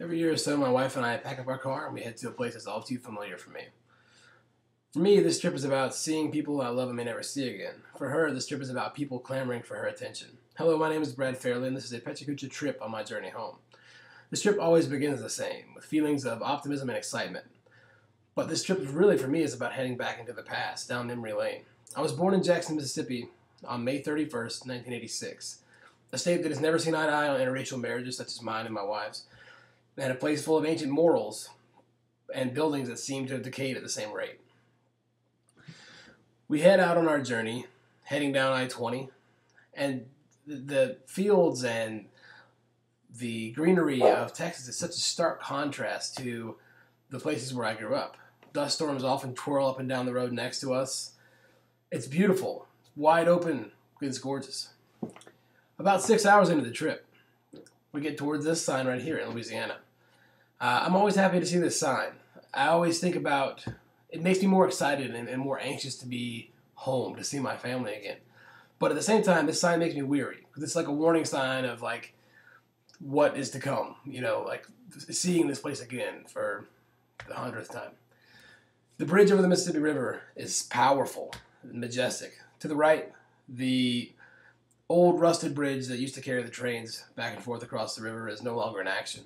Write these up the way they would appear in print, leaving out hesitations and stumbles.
Every year or so, my wife and I pack up our car and we head to a place that's all too familiar for me. For me, this trip is about seeing people I love and may never see again. For her, this trip is about people clamoring for her attention. Hello, my name is Brad Fairley, and this is a Pecha Kucha trip on my journey home. This trip always begins the same, with feelings of optimism and excitement. But this trip really, for me, is about heading back into the past, down memory lane. I was born in Jackson, Mississippi on May 31st, 1986. A state that has never seen eye to eye on interracial marriages such as mine and my wife's, and a place full of ancient morals and buildings that seem to have decayed at the same rate. We head out on our journey, heading down I-20, and the fields and the greenery of Texas is such a stark contrast to the places where I grew up. Dust storms often twirl up and down the road next to us. It's beautiful, wide open, it's gorgeous. About 6 hours into the trip, we get towards this sign right here in Louisiana. I'm always happy to see this sign. I always think about, it makes me more excited and more anxious to be home, to see my family again. But at the same time, this sign makes me weary, because it's like a warning sign of like what is to come, like seeing this place again for the 100th time. The bridge over the Mississippi River is powerful and majestic. To the right, the old rusted bridge that used to carry the trains back and forth across the river is no longer in action.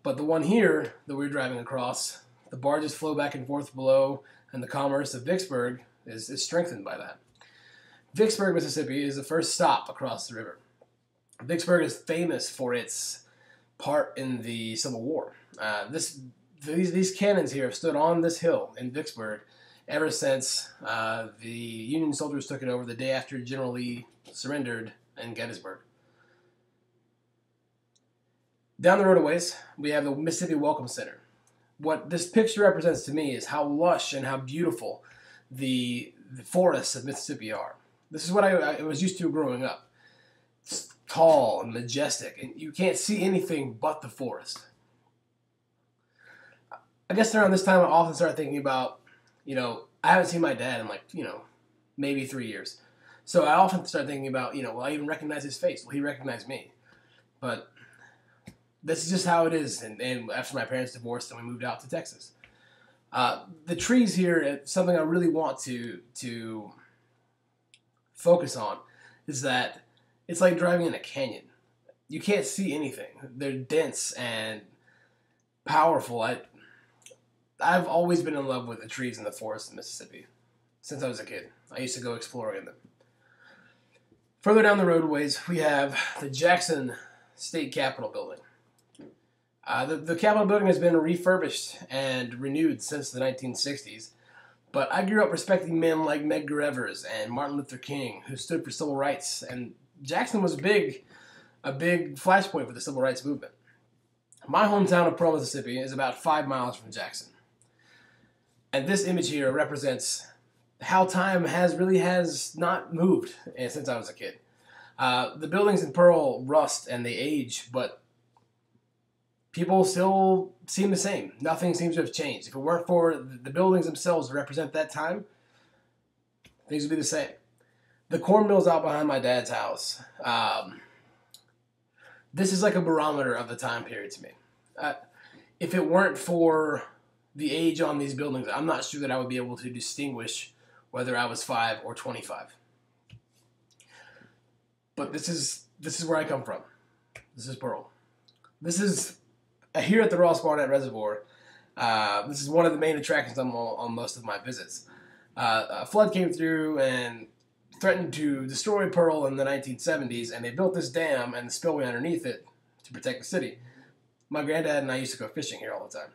But the one here that we're driving across, the barges flow back and forth below, and the commerce of Vicksburg is strengthened by that. Vicksburg, Mississippi is the first stop across the river. Vicksburg is famous for its part in the Civil War. These cannons here have stood on this hill in Vicksburg ever since the Union soldiers took it over the day after General Lee surrendered in Gettysburg. Down the road a ways, we have the Mississippi Welcome Center. What this picture represents to me is how lush and how beautiful the forests of Mississippi are. This is what I was used to growing up. It's tall and majestic, and you can't see anything but the forest. I guess around this time I often start thinking about, I haven't seen my dad in maybe 3 years. So I often start thinking about, will I even recognize his face? Will he recognize me? But this is just how it is. And after my parents divorced and we moved out to Texas. The trees here, something I really want to focus on is that it's like driving in a canyon. You can't see anything. They're dense and powerful. I've always been in love with the trees in the forest in Mississippi since I was a kid. I used to go exploring in them. Further down the roadways, we have the Jackson State Capitol building. The Capitol building has been refurbished and renewed since the 1960s, but I grew up respecting men like Medgar Evers and Martin Luther King, who stood for civil rights, and Jackson was a big flashpoint for the civil rights movement. My hometown of Pearl, Mississippi is about 5 miles from Jackson. And this image here represents how time has not moved since I was a kid. The buildings in Pearl rust and they age, but people still seem the same. Nothing seems to have changed. If it weren't for the buildings themselves to represent that time, things would be the same. The corn mill's out behind my dad's house. This is like a barometer of the time period to me. If it weren't for the age on these buildings, I'm not sure that I would be able to distinguish whether I was 5 or 25. But this is where I come from. This is Pearl. This is here at the Ross Barnett Reservoir. This is one of the main attractions on most of my visits. A flood came through and threatened to destroy Pearl in the 1970s, and they built this dam and the spillway underneath it to protect the city. My granddad and I used to go fishing here all the time.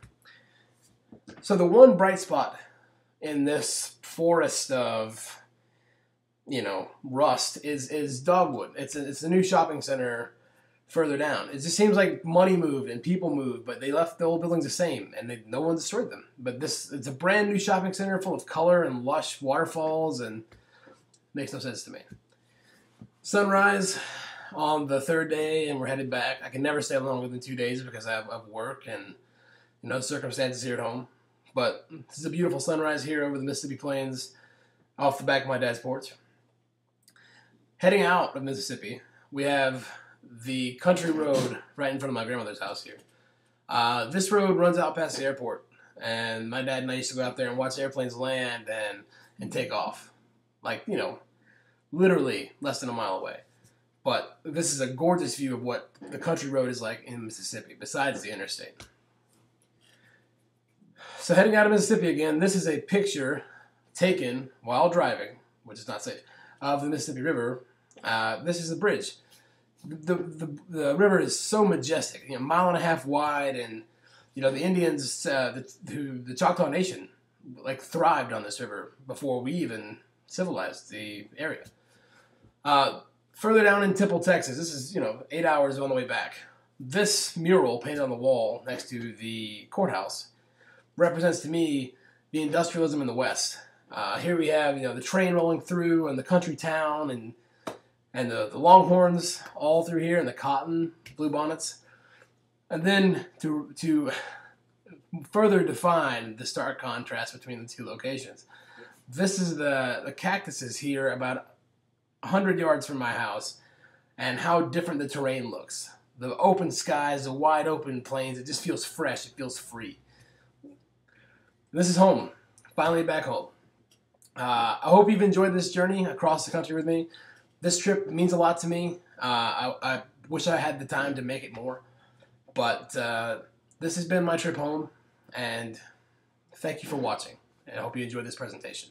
So the one bright spot in this forest of, rust is Dogwood. It's a new shopping center further down. It just seems like money moved and people moved, but they left the old buildings the same, and no one destroyed them. But it's a brand new shopping center full of color and lush waterfalls, and makes no sense to me. Sunrise on the third day, and we're headed back. I can never stay longer than 2 days because I have work and circumstances here at home. But this is a beautiful sunrise here over the Mississippi Plains off the back of my dad's porch. Heading out of Mississippi, we have the country road right in front of my grandmother's house here. This road runs out past the airport, and my dad and I used to go out there and watch airplanes land and take off. Like, literally less than a mile away. But this is a gorgeous view of what the country road is like in Mississippi, besides the interstate. So heading out of Mississippi again, this is a picture taken while driving, which is not safe, of the Mississippi River. This is the bridge. The river is so majestic, a mile and a half wide, and the Indians, the Choctaw Nation, like thrived on this river before we even civilized the area. Further down in Temple, Texas, this is 8 hours on the way back. This mural painted on the wall next to the courthouse represents to me the industrialism in the West. Here we have the train rolling through, and the country town, and the longhorns all through here, and the cotton, bluebonnets. And then to further define the stark contrast between the two locations, this is the cactuses here about 100 yards from my house, and how different the terrain looks. The open skies, the wide open plains, it just feels fresh, it feels free. This is home, finally back home. I hope you've enjoyed this journey across the country with me. This trip means a lot to me. I wish I had the time to make it more, but this has been my trip home, and thank you for watching, and I hope you enjoyed this presentation.